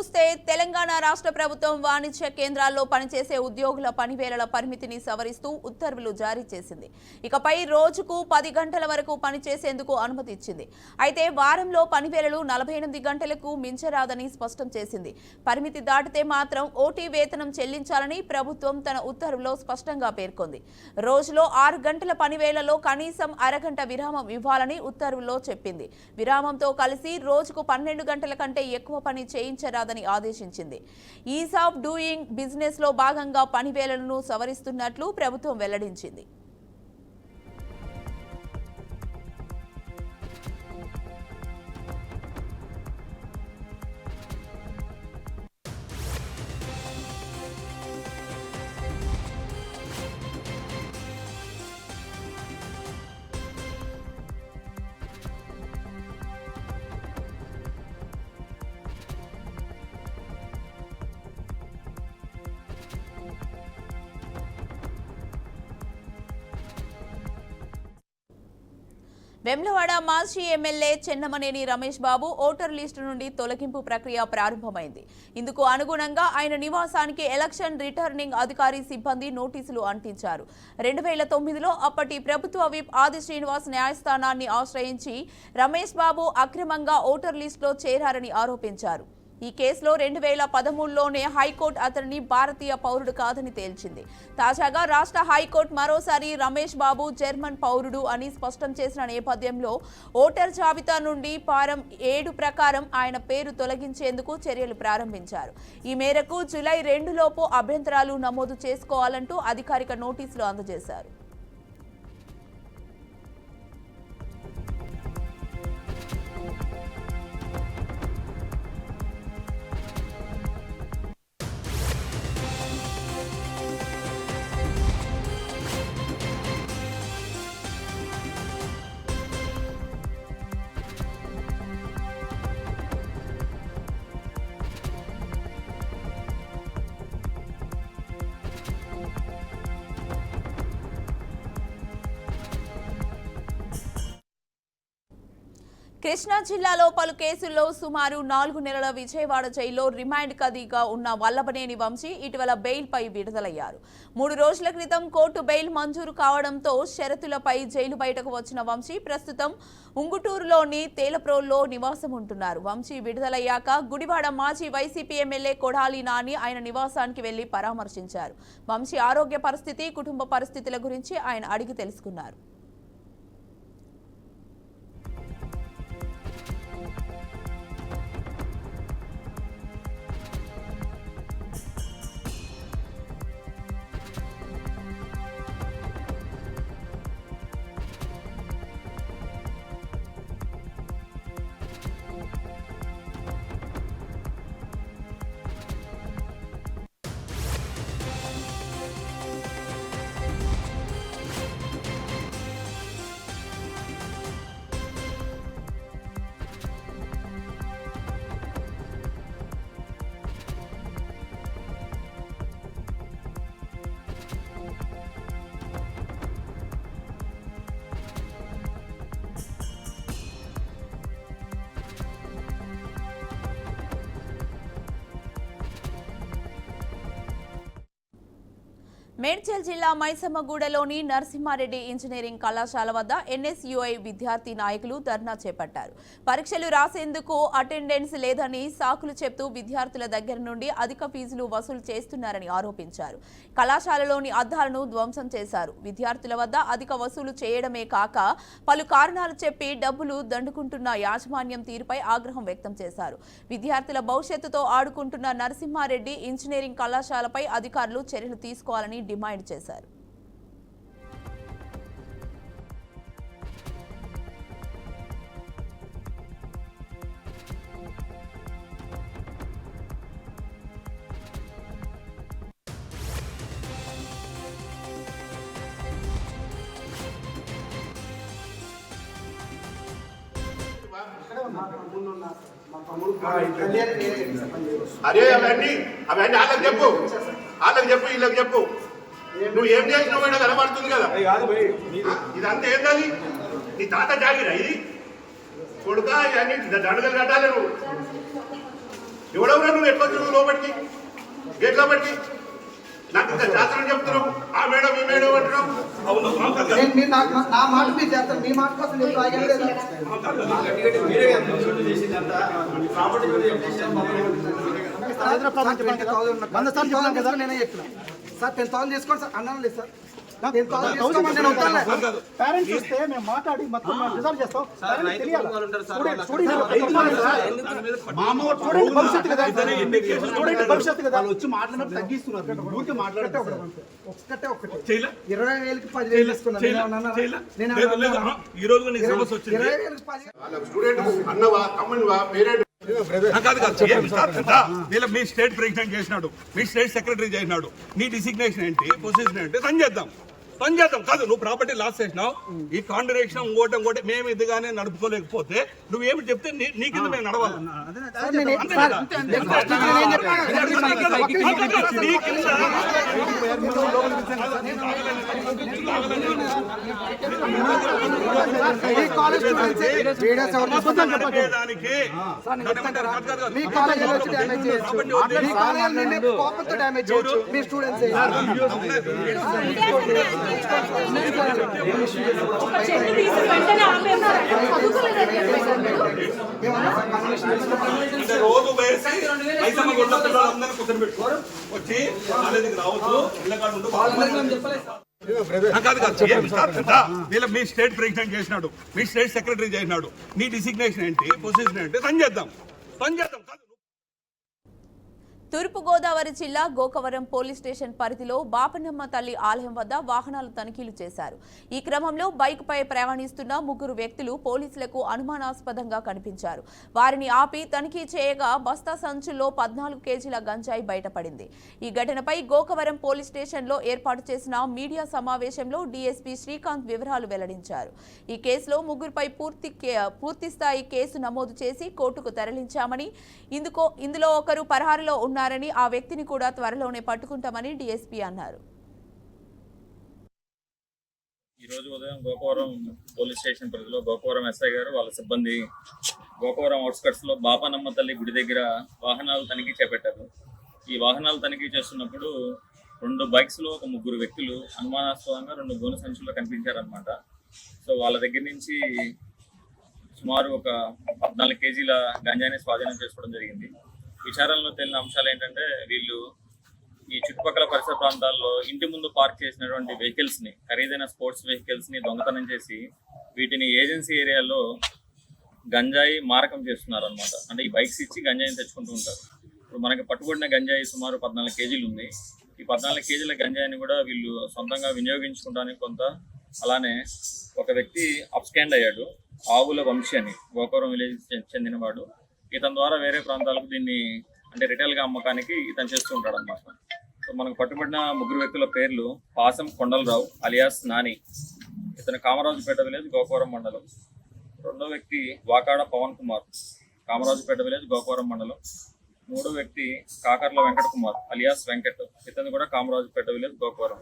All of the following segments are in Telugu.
చూస్తే తెలంగాణ రాష్ట్ర ప్రభుత్వం వాణిజ్య కేంద్రాల్లో పనిచేసే ఉద్యోగుల పనివేళల పరిమితిని సవరిస్తూ ఉత్తర్వులు జారీ చేసింది. ఇకపై రోజుకు 10 గంటల వరకు పనిచేసేందుకు అనుమతి ఇచ్చింది. అయితే వారంలో పనివేళలు 48 గంటలకు మించరాదని స్పష్టం చేసింది. పరిమితి దాటితే మాత్రం ఓటీ వేతనం చెల్లించాలని ప్రభుత్వం తన ఉత్తర్వులో స్పష్టంగా పేర్కొంది. రోజులో 6 గంటల పనివేళలో కనీసం అరగంట విరామం ఇవ్వాలని ఉత్తర్వుల్లో చెప్పింది. విరామంతో కలిసి రోజుకు 12 గంటల కంటే ఎక్కువ పని చేయించరాదని ఆదేశించింది. ఈజ్ ఆఫ్ డూయింగ్ బిజినెస్ లో భాగంగా పనివేళలను సవరిస్తున్నట్లు ప్రభుత్వం వెల్లడించింది. వెమ్లవాడ మాజీ MLA Chennamaneni Ramesh Babu voter list నుండి తొలగింపు ప్రక్రియ ప్రారంభమైంది. ఇందుకు అనుగుణంగా ఆయన నివాసానికి ఎలక్షన్ రిటర్నింగ్ అధికారి సిబ్బంది నోటీసులు అంటించారు. 2009లో అప్పటి ప్రభుత్వ విప్ ఆది శ్రీనివాస్ న్యాయస్థానాన్ని ఆశ్రయించి రమేష్ బాబు అక్రమంగా ఓటర్ లిస్టులో చేరారని ఆరోపించారు. ఈ కేసులో 2013లోనే హైకోర్టు అతనిని భారతీయ పౌరుడు కాదని తేల్చింది. తాజాగా రాష్ట్ర హైకోర్టు మరోసారి రమేష్ బాబు జర్మన్ పౌరుడు అని స్పష్టం చేసిన నేపథ్యంలో ఓటర్ జాబితా నుండి ఫారం 7 ప్రకారం ఆయన పేరు తొలగించేందుకు చర్యలు ప్రారంభించారు. ఈ మేరకు జూలై 2 లోపు అభ్యంతరాలు నమోదు చేసుకోవాలంటూ అధికారిక నోటీసులు అందజేశారు. కృష్ణా జిల్లాలో పలు కేసుల్లో సుమారు 4 నెలల విజయవాడ జైల్లో రిమాండ్ ఖైదీగా ఉన్న వల్లభనేని వంశీ ఇటీవల బెయిల్పై విడుదలయ్యారు. 3 రోజుల క్రితం కోర్టు బెయిల్ మంజూరు కావడంతో షరతులపై జైలు బయటకు వచ్చిన వంశీ ప్రస్తుతం ఉంగుటూరులోని తేలప్రోల్లో నివాసం ఉంటున్నారు. వంశీ విడుదలయ్యాక గుడివాడ మాజీ వైసీపీ ఎమ్మెల్యే కొడాలి నాని ఆయన నివాసానికి వెళ్లి పరామర్శించారు. వంశీ ఆరోగ్య పరిస్థితి, కుటుంబ పరిస్థితుల గురించి ఆయన అడిగి తెలుసుకున్నారు. మేడ్చల్ జిల్లా మైసమ్మగూడలోని నరసింహారెడ్డి ఇంజనీరింగ్ కళాశాల వద్ద ఎన్ఎస్యుఐ విద్యార్థి నాయకులు ధర్నా చేపట్టారు. పరీక్షలు రాసేందుకు అటెండెన్స్ లేదని సాకులు చెప్తూ విద్యార్థుల దగ్గర నుండి అధిక ఫీజులు వసూలు చేస్తున్నారని ఆరోపించారు. కళాశాలలోని అద్దాలను ధ్వంసం చేశారు. విద్యార్థుల వద్ద అధిక వసూలు చేయడమే కాక పలు కారణాలు చెప్పి డబ్బులు దండుకుంటున్న యాజమాన్యం తీరుపై ఆగ్రహం వ్యక్తం చేశారు. విద్యార్థుల భవిష్యత్తుతో ఆడుకుంటున్న నరసింహారెడ్డి ఇంజనీరింగ్ కళాశాలపై అధికారులు చర్యలు తీసుకోవాలని డిమాండ్ చేశారు. అరే అవన్నీ వాళ్ళకి చెప్పు, వీళ్ళకి చెప్పు. నువ్వు ఏం చేసినావు కూడా కనబడుతుంది కదా. ఇదంతా ఏంటది? నీ తాత జాగిరా ఇది కొడుక? ఇవన్నీ దండగలు కట్టాలి. నువ్వు ఎవడెవరా నువ్వు ఎట్లా వచ్చినావు లోపలికి గేట్ లోపలికి నాకు ఇంత శాస్త్రం చెప్తున్నావు ఆ మేడం ఈ మేడం అంటున్నావు నా మాట మీరు చేస్తారు మీ మాట కోసం నేను ఆగలేదు నేనే చెప్తున్నా సార్ 10,000 చేసుకోండి సార్ అన్నాను లేదు సార్ పేరెంట్స్ వస్తే మేము మాట్లాడి మొత్తం రిజాల్వ్ చేస్తాం. భవిష్యత్తు కదా వచ్చి మాట్లాడినప్పుడు తగ్గిస్తున్నారు. ఊరికి మాట్లాడితే ఒకటే 20,000కి 10,000 తీసుకున్నాను. స్టూడెంట్ అన్నవా తమ్మునివా పేరెంట్ మీ స్టేట్ ప్రెసిడెంట్ చేసినాడు, మీ స్టేట్ సెక్రటరీ చేసినాడు, నీ డిసిగ్నేషన్ ఏంటి, పొజిషన్ ఏంటి, పని చేద్దాం కాదు. నువ్వు ప్రాపర్టీ లాస్ చేసినావు, ఈ కాంట్రాక్షన్ ఇంకోటి మేము ఇదిగానే నడుపుకోలేకపోతే నువ్వేమి చెప్తే నీ కింద మేము నడవాలి. రోజు వేసి ఐసమ్మ గుడ్డ పిల్లలందరూ కూర్చొని పెట్టుకోరు వచ్చి కాలేజీకి రావచ్చు ఇళ్ళకాడు మీ స్టేట్ ప్రెసిడెంట్ చేసినాడు, మీ స్టేట్ సెక్రటరీ చేసినాడు, నీ డిసిగ్నేషన్ ఏంటి, పొజిషన్ ఏంటి, పని చేద్దాం కాదు. తూర్పుగోదావరి జిల్లా గోకవరం పోలీస్ స్టేషన్ పరిధిలో బాపనమ్మ తల్లి ఆలయం వద్ద వాహనాలు తనిఖీలు చేశారు. ఈ క్రమంలో బైక్పై ప్రయాణిస్తున్న 3 వ్యక్తులు పోలీసులకు అనుమానాస్పదంగా కనిపించారు. వారిని ఆపి తనిఖీ చేయగా బస్తా సంచుల్లో 14 కేజీల గంజాయి బయటపడింది. ఈ ఘటనపై గోకవరం పోలీస్ స్టేషన్లో ఏర్పాటు చేసిన మీడియా సమావేశంలో డీఎస్పీ శ్రీకాంత్ వివరాలు వెల్లడించారు. ఈ కేసులో 3పై పూర్తిస్థాయి కేసు నమోదు చేసి కోర్టుకు తరలించామని, ఇందులో ఒకరు పరారీలో ఉన్నారని, ఆ వ్యక్తిని కూడా త్వరలోనే పట్టుకుంటామని డీఎస్పీ అన్నారు. ఈ రోజు ఉదయం గోకవరం పోలీస్ స్టేషన్ పరిధిలో గోకవరం ఎస్ఐ గారు వాళ్ళ సిబ్బంది గోకవరం అవుట్స్కట్స్ లో బాపనమ్మ తల్లి గుడి దగ్గర వాహనాలు తనిఖీ చేపట్టారు. ఈ వాహనాలు తనిఖీ చేస్తున్నప్పుడు 2 బైక్స్ లో ఒక 3 వ్యక్తులు అనుమానాస్పదంగా 2 గోను సంచుల్లో కనిపించారనమాట. సో వాళ్ళ దగ్గర నుంచి సుమారు ఒక 14 కేజీల గంజాయిని స్వాధీనం చేసుకోవడం జరిగింది. విచారణలో తేలిన అంశాలు ఏంటంటే వీళ్ళు ఈ చుట్టుపక్కల పరిసర ప్రాంతాల్లో ఇంటి ముందు పార్క్ చేసినటువంటి వెహికల్స్ ని, ఖరీదైన స్పోర్ట్స్ వెహికల్స్ ని దొంగతనం చేసి వీటిని ఏజెన్సీ ఏరియాలో గంజాయి మారకం చేస్తున్నారు అనమాట. అంటే ఈ బైక్స్ ఇచ్చి గంజాయిని తెచ్చుకుంటూ ఉంటారు. ఇప్పుడు మనకి పట్టుబడిన గంజాయి సుమారు 14 కేజీలు ఉంది. ఈ 14 కేజీల గంజాయిని కూడా వీళ్ళు సొంతంగా వినియోగించుకోవడానికి కొంత, అలానే ఒక వ్యక్తి అప్స్కాండ్ అయ్యాడు, ఆవుల వంశీ అని, గోకవరం విలేజ్ చెందినవాడు. ఇతని ద్వారా వేరే ప్రాంతాలకు దీన్ని అంటే రిటైల్ గా అమ్మకానికి ఇతను చేస్తూ ఉంటాడు అన్నమాట. సో మనకు పట్టుబడిన 3 వ్యక్తుల పేర్లు పాసం కొండలరావు అలియాస్ నాని, ఇతను కామరాజుపేట విలేజ్ గోకవరం మండలం. 2వ వ్యక్తి వాకాడ పవన్ కుమార్, కామరాజుపేట విలేజ్ గోకవరం మండలం. 3వ వ్యక్తి కాకర్ల వెంకట కుమార్ అలియాస్ వెంకట్, ఇతను కూడా కామరాజుపేట విలేజ్ గోకవరం.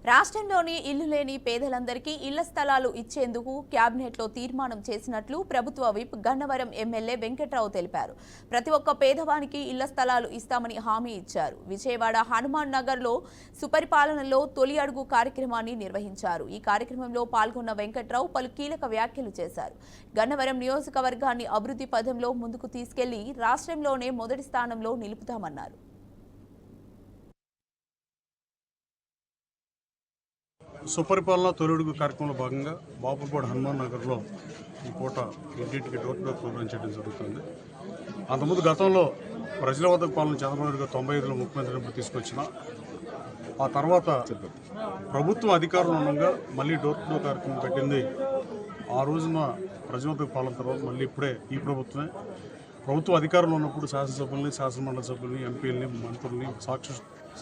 రాష్ట్రంలోని ఇల్లు లేని పేదలందరికీ ఇళ్ల స్థలాలు ఇచ్చేందుకు కేబినెట్లో తీర్మానం చేసినట్లు ప్రభుత్వ విప్ గన్నవరం ఎమ్మెల్యే వెంకట్రావు తెలిపారు. ప్రతి ఒక్క పేదవానికి ఇళ్ల స్థలాలు ఇస్తామని హామీ ఇచ్చారు. విజయవాడ హనుమాన్ నగర్లో సుపరిపాలనలో తొలి అడుగు కార్యక్రమాన్ని నిర్వహించారు. ఈ కార్యక్రమంలో పాల్గొన్న వెంకట్రావు పలు కీలక వ్యాఖ్యలు చేశారు. గన్నవరం నియోజకవర్గాన్ని అభివృద్ధి పథంలో ముందుకు తీసుకెళ్లి రాష్ట్రంలోనే మొదటి స్థానంలో నిలుపుతామన్నారు. సుపరిపాలన తొలిడుగు కార్యక్రమంలో భాగంగా బాపులపాడు హనుమాన్ నగర్లో ఈ పూట ఇంటింటికి డోర్ టు డోర్ ప్రోగ్రాం చేయడం జరుగుతుంది. అంతకుముందు గతంలో ప్రజల వద్దకు పాలన చంద్రబాబు 95లో ముఖ్యమంత్రి తీసుకొచ్చిన ఆ తర్వాత ప్రభుత్వం అధికారంలో ఉండగా మళ్ళీ డోర్ టు డోర్ కార్యక్రమం పెట్టింది. ఆ రోజున ప్రజల వద్దకు పాలన తర్వాత మళ్ళీ ఇప్పుడే ఈ ప్రభుత్వం అధికారంలో ఉన్నప్పుడు శాసనసభ్యుల్ని, శాసనమండలి సభ్యుల్ని, ఎంపీలని, మంత్రుల్ని,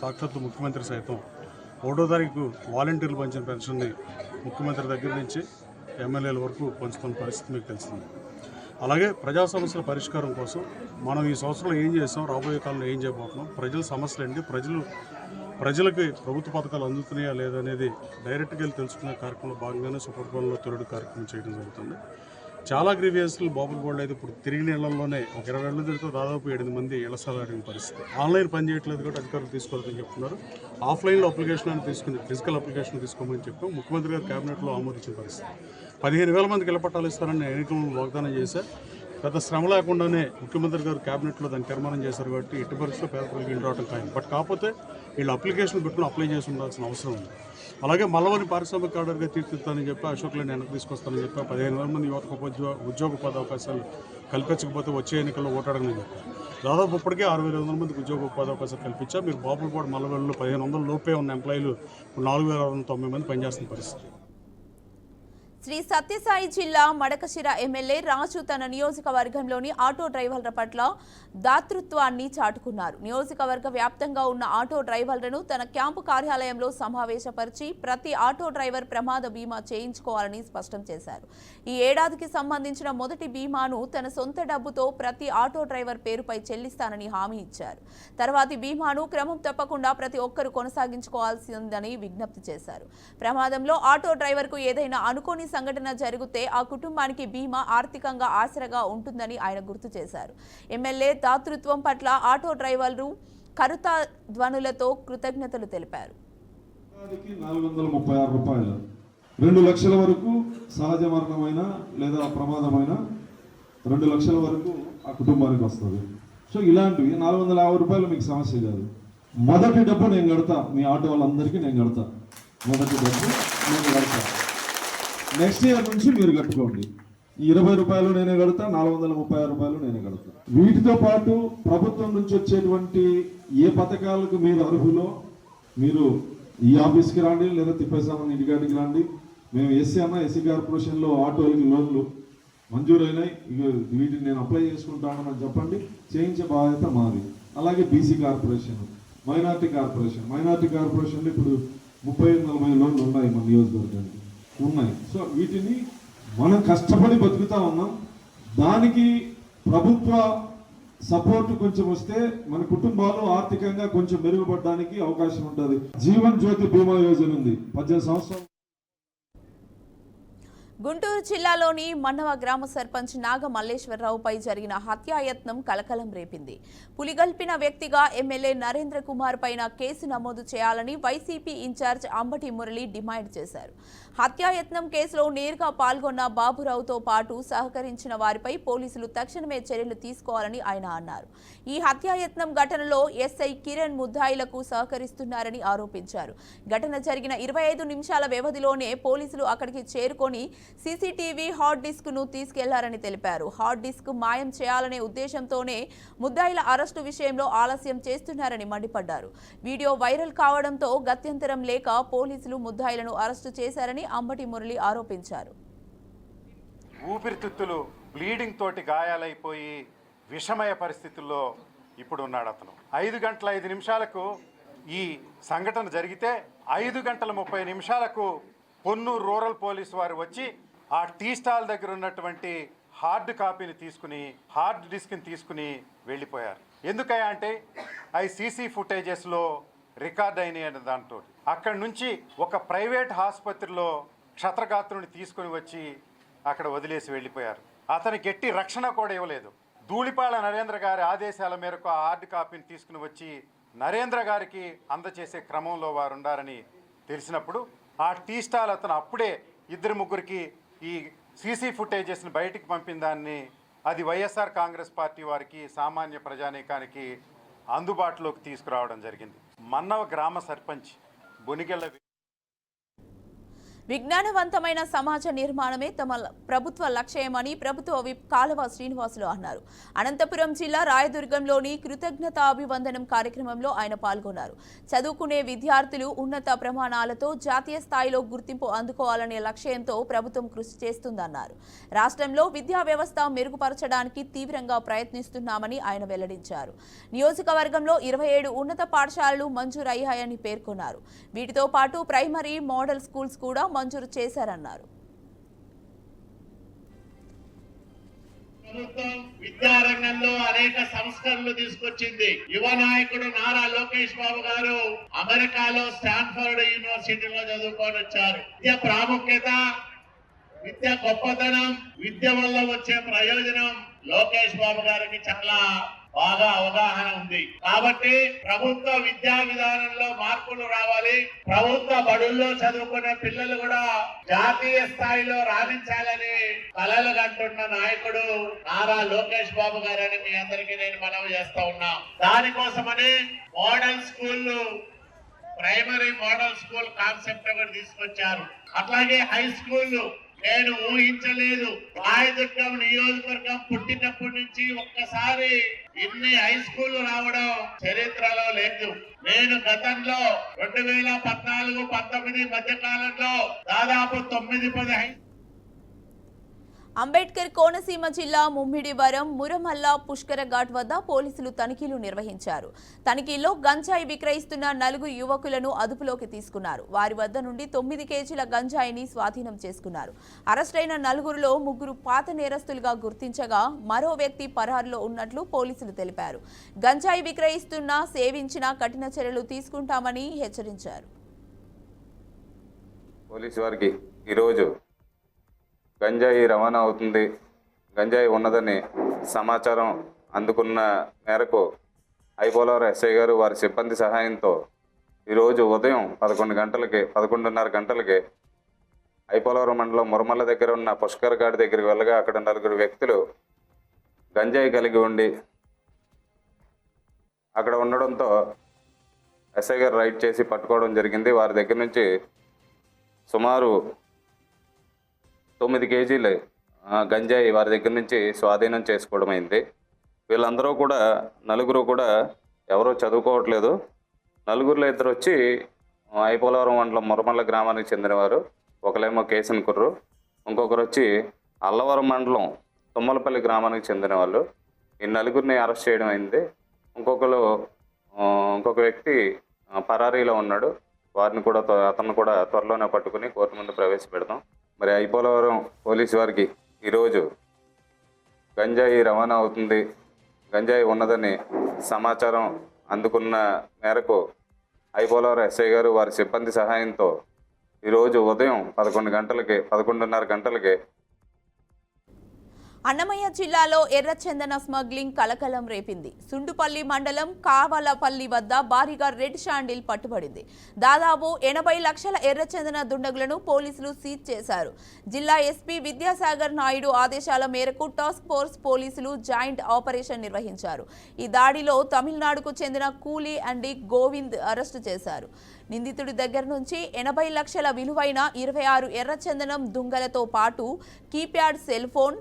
సాక్షాత్తు ముఖ్యమంత్రి సైతం 1వ తారీఖు వాలంటీర్లు పంచిన పెన్షన్ని ముఖ్యమంత్రి దగ్గర నుంచి ఎమ్మెల్యేల వరకు పంచుతున్న పరిస్థితి మీకు తెలిసింది. అలాగే ప్రజా సమస్యల పరిష్కారం కోసం మనం ఈ సంవత్సరంలో ఏం చేస్తాం, రాబోయే కాలంలో ఏం చేయబోతున్నాం, ప్రజల సమస్యలు ఏంటి, ప్రజలకి ప్రభుత్వ పథకాలు అందుతున్నాయా లేదనేది డైరెక్ట్గా వెళ్ళి తెలుసుకునే కార్యక్రమంలో భాగంగానే సుపరిపాలనలో తొలిడు కార్యక్రమం చేయడం జరుగుతుంది. చాలా గ్రీవియన్స్లు బాపులపాడులో అయితే ఇప్పుడు తిరిగిన ఇళ్లలోనే ఒక 20 ఏళ్ళ తిరిగితే దాదాపు 8 మంది ఇళ్ల స్థలాలు అడిగిన పరిస్థితి. ఆన్లైన్ పని చేయట్లేదు కూడా అధికారులు తీసుకోవాలని చెప్తున్నారు. ఆఫ్లైన్లో అప్లికేషన్ అని తీసుకుని ఫిజికల్ అప్లికేషన్ తీసుకోమని చెప్పాం. ముఖ్యమంత్రి గారు కేబినెట్లో ఆమోదించిన పరిస్థితి. 15,000 మందికి ఇళ్ల పట్టాలు ఇస్తారని ఎన్నికలను వాగ్దానం చేశారు. పెద్ద శ్రమ లేకుండానే ముఖ్యమంత్రి గారు కేబినెట్లో దాన్ని తీర్మానం చేశారు కాబట్టి ఇటు పరిస్థితిలో పేద ప్రజలకు ఇంటి రావడం ఖాయం. బట్ కాకపోతే వీళ్ళు అప్లికేషన్ పెట్టుకుని అప్లై చేసి ఉండాల్సిన అవసరం ఉంది. అలాగే మల్లవని పారిశ్రామిక కార్డర్గా తీర్చిదిద్దానని చెప్పి అశోక్లను వెనక్కి తీసుకొస్తానని చెప్పి 15,000 మంది యువతకు ఉద్యోగ ఉపాధి అవకాశాలు కల్పించకపోతే వచ్చే ఎన్నికల్లో ఓటాడని చెప్పారు. దాదాపు ఇప్పటికే 6,500 మందికి ఉద్యోగ ఉపాధి అవకాశాలు కల్పించారు. మీరు బాపులపాడు మల్లవెల్లో 1,500 లోపే ఉన్న ఎంప్లాయీలు 4,690 మంది పనిచేస్తున్న పరిస్థితి. శ్రీ సత్యసాయి జిల్లా మడకశిర ఎమ్మెల్యే రాజు తన నియోజకవర్గంలోని ఆటో డ్రైవర్ల పట్ల దాతృత్వాన్ని చాటుకున్నారు. నియోజకవర్గ వ్యాప్తంగా ఉన్న ఆటో డ్రైవర్లను తన క్యాంపు కార్యాలయంలో సమావేశపరిచి ప్రతి ఆటో డ్రైవర్ ప్రమాద బీమా చేయించుకోవాలని స్పష్టం చేశారు. ఈ ఏడాదికి సంబంధించిన మొదటి బీమాను తన సొంత డబ్బుతో ప్రతి ఆటో డ్రైవర్ పేరుపై చెల్లిస్తానని హామీ ఇచ్చారు. తర్వాతి బీమాను క్రమం తప్పకుండా ప్రతి ఒక్కరూ కొనసాగించుకోవాల్సిందని విజ్ఞప్తి చేశారు. ప్రమాదంలో ఆటో డ్రైవర్కు ఏదైనా అనుకోని సంఘటన జరిగితే ఆ కుటుంబానికి బీమా ఆర్థికంగా ఆసరగా ఉంటుందని ఆయన గుర్తు చేశారు. ఎమ్మెల్యే దాతృత్వం పట్ల ఆటో డ్రైవర్లు కరుత ధ్వనులతో కృతజ్ఞతలు తెలిపారు. 436 రూపాయలు 2 లక్షల వరకు సహజ మరణమైన లేదా ప్రమాదమైన 2 లక్షల వరకు ఆ కుటుంబానికి వస్తుంది. సో ఇలాంటివి 450 రూపాయలు మీకు సమస్య కాదు. మొదటి డబ్బు నేను కడతా, మీ ఆటో వాళ్ళందరికీ నేను కడతా. మొదటి డబ్బు నేను కడతా. నెక్స్ట్ ఇయర్ నుంచి మీరు కట్టుకోండి. 20 రూపాయలు నేనే కడతా, 436 రూపాయలు నేనే కడతా. వీటితో పాటు ప్రభుత్వం నుంచి వచ్చేటువంటి ఏ పథకాలకు మీరు అర్హులో మీరు ఈ ఆఫీస్కి రాండి, లేదా తిప్పేసామని ఇంటికాడికి రండి. మేము ఎస్సీ కార్పొరేషన్లో ఆటోలకి లోన్లు మంజూరైనాయి, వీటిని నేను అప్లై చేసుకుంటానని చెప్పండి, చేయించే బాధ్యత మాది. అలాగే బీసీ కార్పొరేషన్, మైనార్టీ కార్పొరేషన్లో ఇప్పుడు 30-40 లోన్లు ఉన్నాయి మన నియోజకవర్గానికి ఉన్నాయి. సో వీటిని మనం కష్టపడి బతుకుతా ఉన్నాం. దానికి ప్రభుత్వ సపోర్ట్ కొంచెం వస్తే మన కుటుంబాలు ఆర్థికంగా కొంచెం మెరుగుపడడానికి అవకాశం ఉంటుంది. జీవన్ జ్యోతి బీమా యోజన ఉంది, 18 సంవత్సరాలు. గుంటూరు జిల్లాలోని మన్నవ గ్రామ సర్పంచ్ నాగ మల్లేశ్వరరావుపై జరిగిన హత్యాయత్నం కలకలం రేపింది. పులిగల్పిన వ్యక్తిగా ఎమ్మెల్యే నరేంద్ర కుమార్ పైన కేసు నమోదు చేయాలని వైసీపీ ఇన్ఛార్జ్ అంబటి మురళి డిమాండ్ చేశారు. హత్యాయత్నం కేసులో నేరుగా పాల్గొన్న బాబురావుతో పాటు సహకరించిన వారిపై పోలీసులు తక్షణమే చర్యలు తీసుకోవాలని ఆయన అన్నారు. ఈ హత్యాయత్నం ఘటనలో ఎస్ఐ కిరణ్ ముద్దాయిలకు సహకరిస్తున్నారని ఆరోపించారు. ఘటన జరిగిన 25 నిమిషాల వ్యవధిలోనే పోలీసులు అక్కడికి చేరుకొని సీసీటీవీ హార్డ్ డిస్క్ ను తీసుకెళ్లారని తెలిపారు. హార్డ్ డిస్క్ మాయం చేయాలనే ఉద్దేశంతోనే ముద్దాయిల అరెస్టు విషయంలో ఆలస్యం చేస్తున్నారని మండిపడ్డారు. వీడియో వైరల్ కావడంతో గత్యంతరం లేక పోలీసులు ముద్దాయిలను అరెస్టు చేశారని అంబటి మురళి ఆరోపించారు. ఊపిరితిత్తులు బ్లీడింగ్ తోటి గాయాలైపోయి విషమయ పరిస్థితుల్లో ఇప్పుడు ఉన్నాడు అతను. 5 గంటల 5 నిమిషాలకు ఈ సంఘటన జరిగితే 5 గంటల 30 నిమిషాలకు పొన్నూరు రూరల్ పోలీసు వారు వచ్చి ఆ టీ స్టాల్ దగ్గర ఉన్నటువంటి హార్డ్ కాపీని తీసుకుని, హార్డ్ డిస్క్ని తీసుకుని వెళ్ళిపోయారు. ఎందుకయ్యా అంటే అవి సీసీ ఫుటేజెస్లో రికార్డ్ అయినాయి దాంతో. అక్కడి నుంచి ఒక ప్రైవేట్ ఆసుపత్రిలో క్షతగాత్రుని తీసుకుని వచ్చి అక్కడ వదిలేసి వెళ్ళిపోయారు. అతని గట్టి రక్షణ కూడా ఇవ్వలేదు. ధూళిపాళ నరేంద్ర గారి ఆదేశాల మేరకు ఆ హార్డ్ కాపీని తీసుకుని వచ్చి నరేంద్ర గారికి అందజేసే క్రమంలో వారు ఉండారని తెలిసినప్పుడు ఆ టీ స్టాల్ అతను అప్పుడే 2-3కి ఈ సీసీ ఫుటేజెస్ని బయటికి పంపిన దాన్ని అది వైఎస్ఆర్ కాంగ్రెస్ పార్టీ వారికి, సామాన్య ప్రజానీకానికి అందుబాటులోకి తీసుకురావడం జరిగింది. మన్నవ గ్రామ సర్పంచ్ బొనిగెళ్ళ విజ్ఞానవంతమైన సమాజ నిర్మాణమే తమ ప్రభుత్వ లక్ష్యమని ప్రభుత్వ విప్ కాలువ శ్రీనివాసులు అన్నారు. అనంతపురం జిల్లా రాయదుర్గంలోని కృతజ్ఞతాభివందనం కార్యక్రమంలో ఆయన పాల్గొన్నారు. చదువుకునే విద్యార్థులు ఉన్నత ప్రమాణాలతో జాతీయ స్థాయిలో గుర్తింపు అందుకోవాలనే లక్ష్యంతో ప్రభుత్వం కృషి చేస్తుందన్నారు. రాష్ట్రంలో విద్యా వ్యవస్థ మెరుగుపరచడానికి తీవ్రంగా ప్రయత్నిస్తున్నామని ఆయన వెల్లడించారు. నియోజకవర్గంలో 27 ఉన్నత పాఠశాలలు మంజూరయ్యాయని పేర్కొన్నారు. వీటితో పాటు ప్రైమరీ, మోడల్ స్కూల్స్ కూడా మంజూరు చేశారన్నారు. ప్రభుత్వం విద్యారంగంలో అనేక సంస్కరణలు తీసుకొచ్చింది. యువ నాయకుడు నారా లోకేష్ బాబు గారు అమెరికాలో స్టాన్ఫర్డ్ యూనివర్సిటీలో చదువుకొని వచ్చారు. విద్య ప్రాముఖ్యత విద్య గొప్పతనం, విద్య వల్ల వచ్చే ప్రయోజనం లోకేష్ బాబు గారికి చాలా బాగా అవగాహన ఉంది. కాబట్టి ప్రభుత్వ విద్యా విధానంలో మార్పులు రావాలి. ప్రభుత్వ బడుల్లో చదువుకునే పిల్లలు కూడా జాతీయ స్థాయిలో రాణించాలని కలలు కంటున్న నాయకుడు నారా లోకేష్ బాబు గారని మీ అందరికీ నేను మనవి చేస్తా ఉన్నా. దానికోసమని మోడల్ స్కూళ్ళు, ప్రైమరీ మోడల్ స్కూల్ కాన్సెప్ట్ ఒకటి తీసుకొచ్చారు. అట్లాగే హై స్కూల్ నేను ఊహించలేదు. రాయదుర్గం నియోజకవర్గం పుట్టినప్పటి నుంచి ఒక్కసారి ఇన్ని హై స్కూల్ రావడం చరిత్రలో లేదు. నేను గతంలో 2014-19 మధ్య కాలంలో దాదాపు 9-10 హై అంబేద్కర్ కోనసీమ జిల్లా ముమ్మిడివరం మురమల్ల పుష్కర ఘాట్ వద్ద పోలీసులు తనిఖీలు నిర్వహించారు. తనిఖీల్లో గంజాయి విక్రయిస్తున్న 4 యువకులను అదుపులోకి తీసుకున్నారు. వారి వద్ద నుండి 9 కేజీల గంజాయిని స్వాధీనం చేసుకున్నారు. అరెస్టైన 4లో 3 పాత నేరస్తులుగా గుర్తించగా మరో వ్యక్తి పరారులో ఉన్నట్లు పోలీసులు తెలిపారు. గంజాయి విక్రయిస్తున్నా, సేవించినా కఠిన చర్యలు తీసుకుంటామని హెచ్చరించారు. పోలీసు వారికి ఈరోజు గంజాయి రవాణా అవుతుంది, గంజాయి ఉన్నదని సమాచారం అందుకున్న మేరకు ఐపోలవరం ఎస్ఐ గారు వారి సిబ్బంది సహాయంతో ఈరోజు ఉదయం 11:30 గంటలకి ఐపోలవరం మండలం మురమల్ల దగ్గర ఉన్న పుష్కర్ ఘాట్ దగ్గరికి వెళ్ళగా అక్కడ 4 వ్యక్తులు గంజాయి కలిగి ఉండి అక్కడ ఉండడంతో ఎస్ఐ గారు రైడ్ చేసి పట్టుకోవడం జరిగింది. వారి దగ్గర నుంచి సుమారు 9 కేజీలు గంజాయి వారి దగ్గర నుంచి స్వాధీనం చేసుకోవడం అయింది. వీళ్ళందరూ కూడా 4 కూడా ఎవరో చదువుకోవట్లేదు. 4లో 2 వచ్చి ఐపోలవరం మండలం మురమల్ల గ్రామానికి చెందినవారు, ఒకలేమో కేసన్ కుర్రు, ఇంకొకరు వచ్చి అల్లవరం మండలం తుమ్మలపల్లి గ్రామానికి చెందిన వాళ్ళు. ఈ 4ని అరెస్ట్ చేయడం అయింది. ఇంకొక వ్యక్తి పరారీలో ఉన్నాడు. అతను కూడా త్వరలోనే పట్టుకుని కోర్టు ముందు ప్రవేశపెడతాం. మరి ఐపోలవరం పోలీసు వారికి ఈరోజు గంజాయి రవాణా అవుతుంది, గంజాయి ఉన్నదని సమాచారం అందుకున్న మేరకు ఐపోలవరం ఎస్ఐ గారు వారి సిబ్బంది సహాయంతో ఈరోజు ఉదయం 11:30 గంటలకి అన్నమయ్య జిల్లాలో ఎర్రచందన స్మగ్లింగ్ కలకలం రేపింది. సుండుపల్లి మండలం కావలపల్లి వద్ద భారీగా రెడ్ షాండిల్ పట్టుబడింది. దాదాపు 80 లక్షల ఎర్రచందన దుండగులను పోలీసులు సీజ్ చేశారు. జిల్లా ఎస్పీ విద్యాసాగర్ నాయుడు ఆదేశాల మేరకు టాస్క్ ఫోర్స్ పోలీసులు జాయింట్ ఆపరేషన్ నిర్వహించారు. ఈ దాడిలో తమిళనాడుకు చెందిన కూలీ అండి గోవింద్ అరెస్టు చేశారు. నిందితుడి దగ్గర నుంచి 80 లక్షల విలువైన 26 ఎర్రచందనం దుంగలతో పాటు కీప్యాడ్ సెల్ ఫోన్,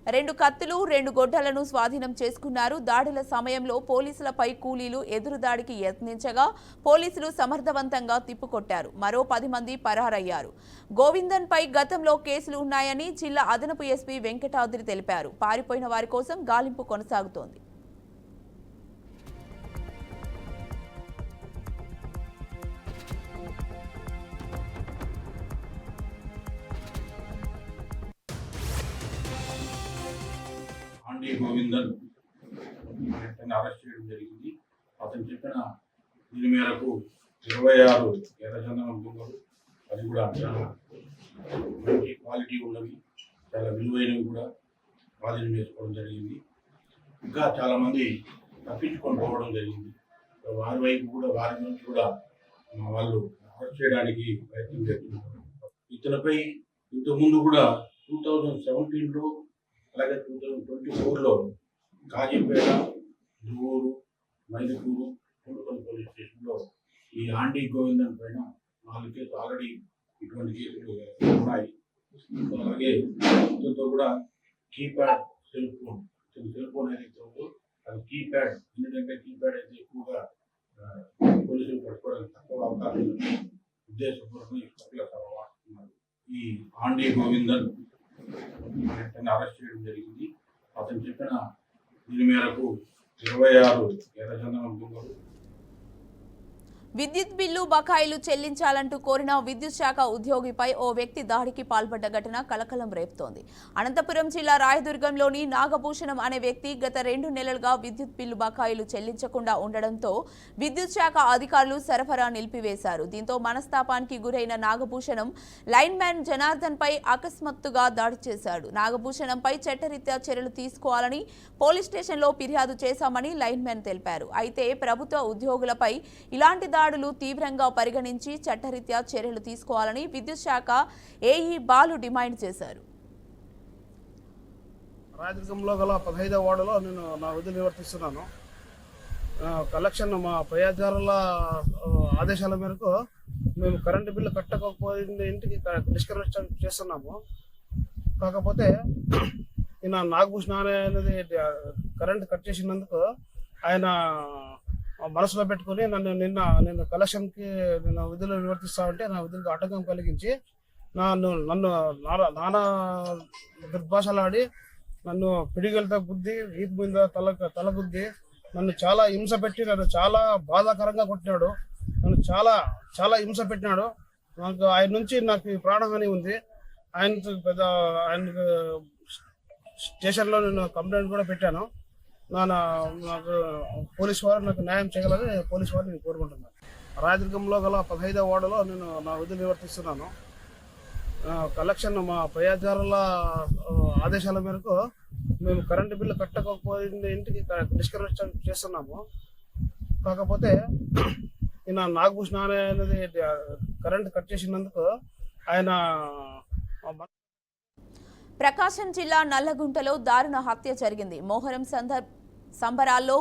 2 కత్తులు, 2 గొడ్డలను స్వాధీనం చేసుకున్నారు. దాడుల సమయంలో పోలీసులపై కూలీలు ఎదురుదాడికి యత్నించగా పోలీసులు సమర్థవంతంగా తిప్పుకొట్టారు. మరో 10 మంది పరారయ్యారు. గోవిందన్పై గతంలో కేసులు ఉన్నాయని జిల్లా అదనపు ఎస్పీ వెంకటాద్రి తెలిపారు. పారిపోయిన వారి కోసం గాలింపు కొనసాగుతోంది. గోవిందన్ అరెస్ట్ చేయడం జరిగింది. అతను చెప్పిన దీని మేరకు 26 ఎర్రచందనం దుంగలు, అది కూడా చాలా మంచి క్వాలిటీ ఉన్నవి, చాలా విలువైనవి కూడా స్వాధీనం చేసుకోవడం జరిగింది. ఇంకా చాలామంది తప్పించుకొని పోవడం జరిగింది. వారి నుంచి కూడా వాళ్ళు అరెస్ట్ చేయడానికి ప్రయత్నం చేస్తున్నారు. ఇతనిపై ఇంతకుముందు కూడా 2017లో అలాగే 2024లో కాజీపేట, దువ్వూరు, మైదుకూరు, కొండపల్లి పోలీస్ స్టేషన్లో ఈ ఆండీ గోవిందన్ పైన 4 కేసులు ఆల్రెడీ ఇటువంటి కేసులు ఉన్నాయి. అలాగే ఇతనితో కూడా కీప్యాడ్ సెల్ ఫోన్ ఏదైతే ఉందో అది కీప్యాడ్, ఎందుకంటే కీప్యాడ్ అయితే ఎక్కువగా పోలీసులు పట్టుకోవడానికి తక్కువ అవకాశం ఉద్దేశపూర్వకంగా వాడుతున్నారు. ఈ ఆండీ గోవిందన్ అరెస్ట్ చేయడం జరిగింది. అతను చెప్పిన దీని మేరకు 26 ఎర్రచందనం దుంగలు. విద్యుత్ బిల్లు బకాయిలు చెల్లించాలంటూ కోరిన విద్యుత్ శాఖ ఉద్యోగిపై ఓ వ్యక్తి దాడికి పాల్పడ్డ ఘటన కలకలం రేపుతోంది. అనంతపురం జిల్లా రాయదుర్గంలోని నాగభూషణం అనే వ్యక్తి గత 2 నెలలుగా విద్యుత్ బిల్లు బకాయిలు చెల్లించకుండా ఉండడంతో విద్యుత్ శాఖ అధికారులు సరఫరా నిలిపివేశారు. దీంతో మనస్తాపానికి గురైన నాగభూషణం లైన్ మ్యాన్ జనార్దన్ పై అకస్మాత్తుగా దాడి చేశాడు. నాగభూషణంపై చట్టరీత్యా చర్యలు తీసుకోవాలని పోలీస్ స్టేషన్లో ఫిర్యాదు చేశామని లైన్ మ్యాన్ తెలిపారు. అయితే ప్రభుత్వ ఉద్యోగులపై ఇలాంటి దాడులు తీవ్రంగా పరిగణించి చట్టరీత్యా చర్యలు తీసుకోవాలని విద్యుత్ శాఖ ఏఈ బాలు డిమాండ్ చేశారు. రాయదుర్గంలో గల 15వ వార్డులో నేను నా విధులు నిర్వర్తిస్తున్నాను. కలెక్షన్ మా పై అధికారుల ఆదేశాల మేరకు మేము కరెంటు బిల్లు కట్టకపోయిన ఇంటికి డిస్కనెక్షన్ చేస్తున్నాము. కాకపోతే ఈయన నాగభూషణ అనేది కరెంట్ కట్ చేసినందుకు ఆయన మనసులో పెట్టుకుని నేను కలెక్షన్కి నేను విధులు నిర్వర్తిస్తామంటే నా విధులకు ఆటంకం కలిగించి నన్ను నానా దుర్భాషలాడి నన్ను పిడిగలతో గుద్ది వీపు మీద తలగుద్ది నన్ను చాలా హింస పెట్టి నన్ను చాలా బాధాకరంగా కొట్టినాడు. నన్ను చాలా చాలా హింస పెట్టినాడు. నాకు ఆయన నుంచి నాకు ప్రాణహాని ఉంది. ఆయన స్టేషన్లో నేను కంప్లైంట్ కూడా పెట్టాను. నాకు పోలీసు వారు నాకు న్యాయం చేయగలని పోలీసు వారు నేను కోరుకుంటున్నాను. రాయదుర్గంలో గల 15వ వార్డులో నేను నా విధులు నిర్వర్తిస్తున్నాను. కలెక్షన్ మా పై అధికారుల ఆదేశాల మేరకు మేము కరెంటు బిల్లు కట్టకపోయిన ఇంటికి డిస్కనెక్షన్ చేస్తున్నాము. కాకపోతే ఈయన నాగభూషణ అనేది కరెంట్ కట్ చేసినందుకు ఆయన ప్రకాశం జిల్లా నల్లగుంటలో దారుణ హత్య జరిగింది. మోహరం సంబరాల్లో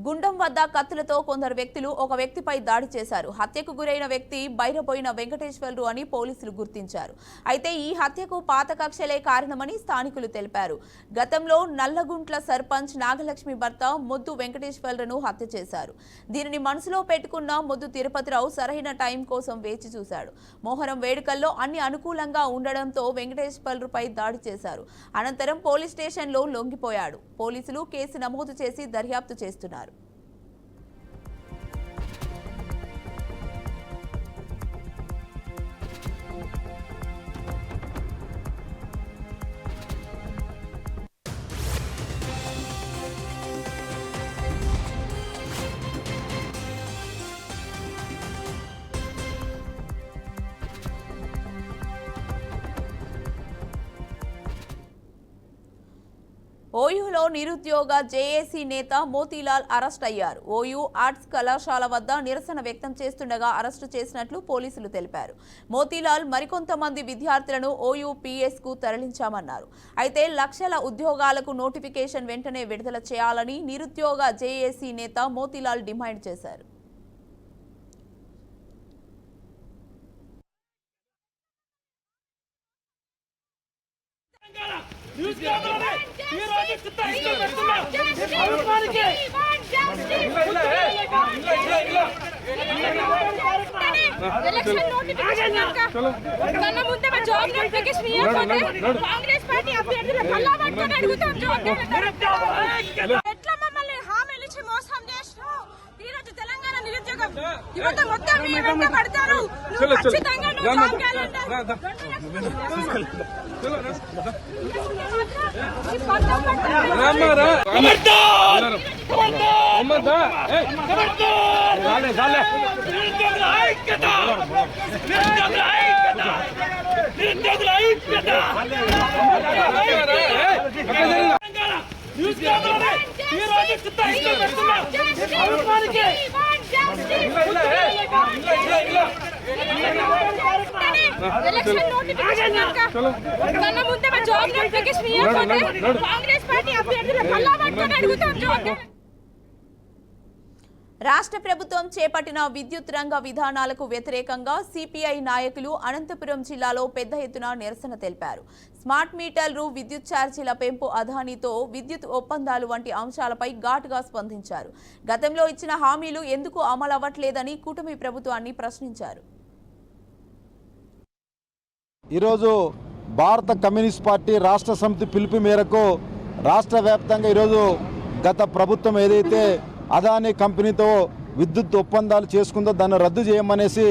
గుండం వద్ద కత్తులతో కొందరు వ్యక్తులు ఒక వ్యక్తిపై దాడి చేశారు. హత్యకు గురైన వ్యక్తి బైరబోయిన వెంకటేశ్వర్లు అని పోలీసులు గుర్తించారు. అయితే ఈ హత్యకు పాత కక్షలే కారణమని స్థానికులు తెలిపారు. గతంలో నల్లగుంట్ల సర్పంచ్ నాగలక్ష్మి భర్త మొద్దు వెంకటేశ్వర్లను హత్య చేశారు. దీనిని మనసులో పెట్టుకున్న మొద్దు తిరుపతిరావు సరైన టైం కోసం వేచి చూశాడు. మోహరం వేడుకల్లో అన్ని అనుకూలంగా ఉండడంతో వెంకటేశ్వర్లపై దాడి చేశారు. అనంతరం పోలీస్ స్టేషన్లో లొంగిపోయాడు. పోలీసులు కేసు నమోదు చేసి దర్యాప్తు చేస్తున్నారు. ఓయూలో నిరుద్యోగ జేఏసీ నేత మోతీలాల్ అరెస్ట్ అయ్యారు. ఓయూ ఆర్ట్స్ కళాశాల వద్ద నిరసన వ్యక్తం చేస్తుండగా అరెస్టు చేసినట్లు పోలీసులు తెలిపారు. మోతీలాల్ మరికొంతమంది విద్యార్థులను ఓయూ పీఎస్కు తరలించామన్నారు. అయితే లక్షల ఉద్యోగాలకు నోటిఫికేషన్ వెంటనే విడుదల చేయాలని నిరుద్యోగ జేఏసీ నేత మోతీలాల్ డిమాండ్ చేశారు. కాంగ్రెస్ పార్టీ అభ్యర్థులు కల్లా పట్టుకొని అడుగుతాం. ఎట్లా మమ్మల్ని హామీలు ఇచ్చి మోసం చేసినావు? ఈరోజు తెలంగాణ నిరుద్యోగ యువత మొత్తం మీ వెంట పడతారు. నువ్వు ఖచ్చితంగా జాబ్ క్యాలెండర్ కాంగ్రెస్ పార్టీ అభ్యర్థులు కల్లా పట్టుకొని అడుగుతాం. రాష్ట్ర ప్రభుత్వం చేపట్టిన విద్యుత్ రంగ విధానాలకు వ్యతిరేకంగా సిపిఐ నాయకులు అనంతపురం జిల్లాలో పెద్ద ఎత్తున నిరసన తెలిపారు. స్మార్ట్ మీటర్లు, విద్యుత్ ఛార్జీల పెంపు, అదానీతో విద్యుత్ ఒప్పందాలు వంటి అంశాలపై ఘాటుగా స్పందించారు. గతంలో ఇచ్చిన హామీలు ఎందుకు అమలవ్వట్లేదని కూటమి ప్రభుత్వాన్ని ప్రశ్నించారు. ఈరోజు భారత కమ్యూనిస్ట్ పార్టీ రాష్ట్ర సమితి పిలుపు మేరకు రాష్ట్ర వ్యాప్తంగా ఈరోజు గత ప్రభుత్వం ఏదైతే అదానీ కంపెనీతో విద్యుత్ ఒప్పందాలు చేసుకుందో దాన్ని రద్దు చేయమనేసి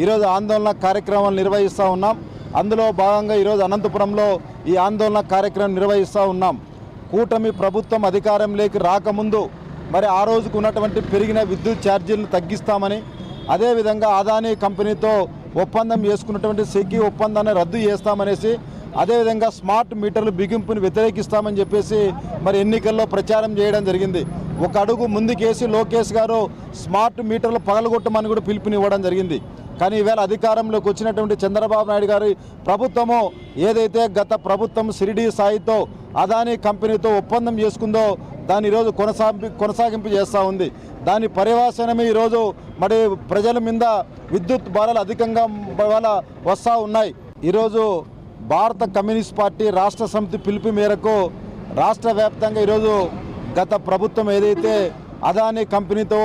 ఈరోజు ఆందోళన కార్యక్రమాలు నిర్వహిస్తూ ఉన్నాం. అందులో భాగంగా ఈరోజు అనంతపురంలో ఈ ఆందోళన కార్యక్రమం నిర్వహిస్తూ ఉన్నాం. కూటమి ప్రభుత్వం అధికారంలోకి రాకముందు మరి ఆ రోజుకు ఉన్నటువంటి పెరిగిన విద్యుత్ ఛార్జీలను తగ్గిస్తామని, అదేవిధంగా అదానీ కంపెనీతో ఒప్పందం చేసుకున్నటువంటి సెకీ ఒప్పందాన్ని రద్దు చేస్తామనేసి, అదేవిధంగా స్మార్ట్ మీటర్లు బిగింపుని వ్యతిరేకిస్తామని చెప్పేసి మరి ఎన్నికల్లో ప్రచారం చేయడం జరిగింది. ఒక అడుగు ముందుకేసి లోకేష్ గారు స్మార్ట్ మీటర్లు పగలగొట్టమని కూడా పిలుపునివ్వడం జరిగింది. కానీ ఈవేళ అధికారంలోకి వచ్చినటువంటి చంద్రబాబు నాయుడు గారి ప్రభుత్వము ఏదైతే గత ప్రభుత్వం షిరిడి సాయితో అదానీ కంపెనీతో ఒప్పందం చేసుకుందో దాన్ని ఈరోజు కొనసాగింపు చేస్తూ ఉంది. దాని పర్యవసానమే ఈరోజు మరి ప్రజల మీద విద్యుత్ భారాలు అధికంగా వస్తూ ఉన్నాయి. ఈరోజు భారత కమ్యూనిస్ట్ పార్టీ రాష్ట్ర సమితి పిలుపు మేరకు రాష్ట్ర వ్యాప్తంగా ఈరోజు గత ప్రభుత్వం ఏదైతే అదానీ కంపెనీతో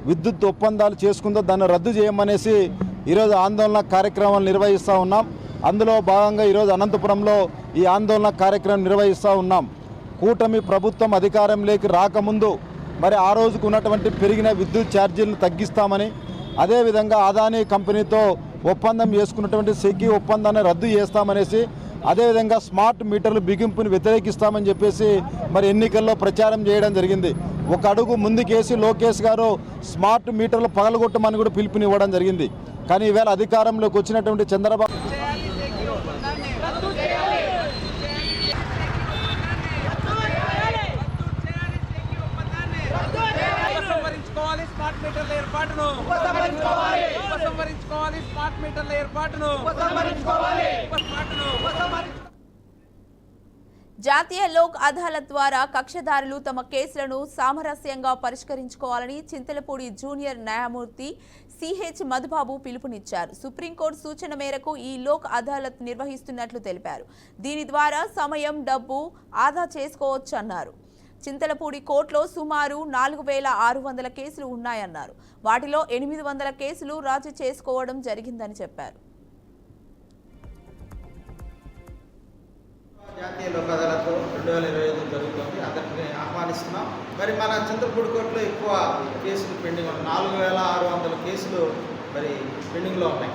విద్యుత్ ఒప్పందాలు చేసుకుందో దాన్ని రద్దు చేయమనేసి ఈరోజు ఆందోళన కార్యక్రమాలు నిర్వహిస్తూ ఉన్నాం. అందులో భాగంగా ఈరోజు అనంతపురంలో ఈ ఆందోళన కార్యక్రమం నిర్వహిస్తూ ఉన్నాం. కూటమి ప్రభుత్వం అధికారంలోకి రాకముందు మరి ఆ రోజుకు ఉన్నటువంటి పెరిగిన విద్యుత్ ఛార్జీలను తగ్గిస్తామని, అదేవిధంగా అదానీ కంపెనీతో ఒప్పందం చేసుకున్నటువంటి సెకీ ఒప్పందాన్ని రద్దు చేస్తామనేసి, అదేవిధంగా స్మార్ట్ మీటర్లు బిగింపుని వ్యతిరేకిస్తామని చెప్పేసి మరి ఎన్నికల్లో ప్రచారం చేయడం జరిగింది. ఒక అడుగు ముందుకేసి లోకేష్ గారు స్మార్ట్ మీటర్లు పగలగొట్టమని కూడా పిలుపునివ్వడం జరిగింది. కానీ ఈవేళ అధికారంలోకి వచ్చినటువంటి చంద్రబాబు జాతీయ లోక్ అదాలత్ ద్వారా కక్షదారులు తమ కేసులను సామరస్యంగా పరిష్కరించుకోవాలని చింతలపూడి జూనియర్ న్యాయమూర్తి సిహెచ్ మధుబాబు పిలుపునిచ్చారు. సుప్రీంకోర్టు సూచన మేరకు ఈ లోక్ అదాలత్ నిర్వహిస్తున్నట్లు తెలిపారు. దీని ద్వారా సమయం, డబ్బు ఆదా చేసుకోవచ్చన్నారు. చింతలపూడి కోర్టులో సుమారు 4600 కేసులు ఉన్నాయన్నారు. వాటిలో 800 కేసులు రాజీ చేసుకోవడం జరిగిందని చెప్పారు. జాతీయ లోక్ అదాలత్ 2025 జరుగుతుంది. అందరినీ ఆహ్వానిస్తున్నాం. మరి మన చింతలపూడి కోర్టులో ఎక్కువ కేసులు పెండింగ్ ఉన్నాయి. 4600 కేసులు మరి పెండింగ్లో ఉన్నాయి.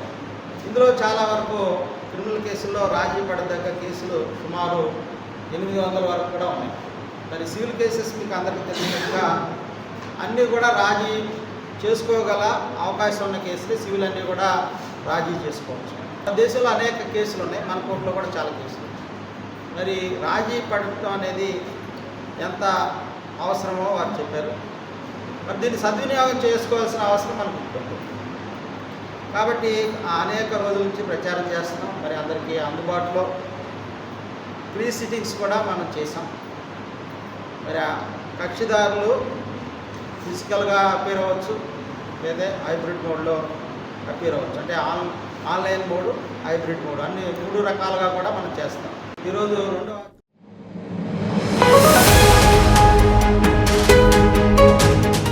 ఇందులో చాలా వరకు క్రిమినల్ కేసుల్లో రాజీ పడదగ్గ కేసులు సుమారు 800 వరకు కూడా ఉన్నాయి. మరి సివిల్ కేసెస్ మీకు అందరికీ తెలిసినట్టుగా అన్నీ కూడా రాజీ చేసుకోగల అవకాశం ఉన్న కేసులు సివిల్ అన్నీ కూడా రాజీ చేసుకోవచ్చు. దేశంలో అనేక కేసులు ఉన్నాయి. మన కోర్టులో కూడా చాలా కేసులు. మరి రాజీ పడటం అనేది ఎంత అవసరమో వారు చెప్పారు. మరి దీన్ని సద్వినియోగం చేసుకోవాల్సిన అవసరం మనకు ఉంటుంది. కాబట్టి అనేక రోజుల నుంచి ప్రచారం చేస్తున్నాం. మరి అందరికీ అందుబాటులో ఫ్రీ సిట్టింగ్స్ కూడా మనం చేసాం. మరి ఆ కక్షిదారులు ఫిజికల్గా అపీర్ అవ్వచ్చు, లేదా హైబ్రిడ్ మోడ్లో అపీర్ అవ్వచ్చు. అంటే ఆన్లైన్ మోడ్, హైబ్రిడ్ మోడ్ అన్ని 3 రకాలుగా కూడా మనం చేస్తాం. ఈరోజు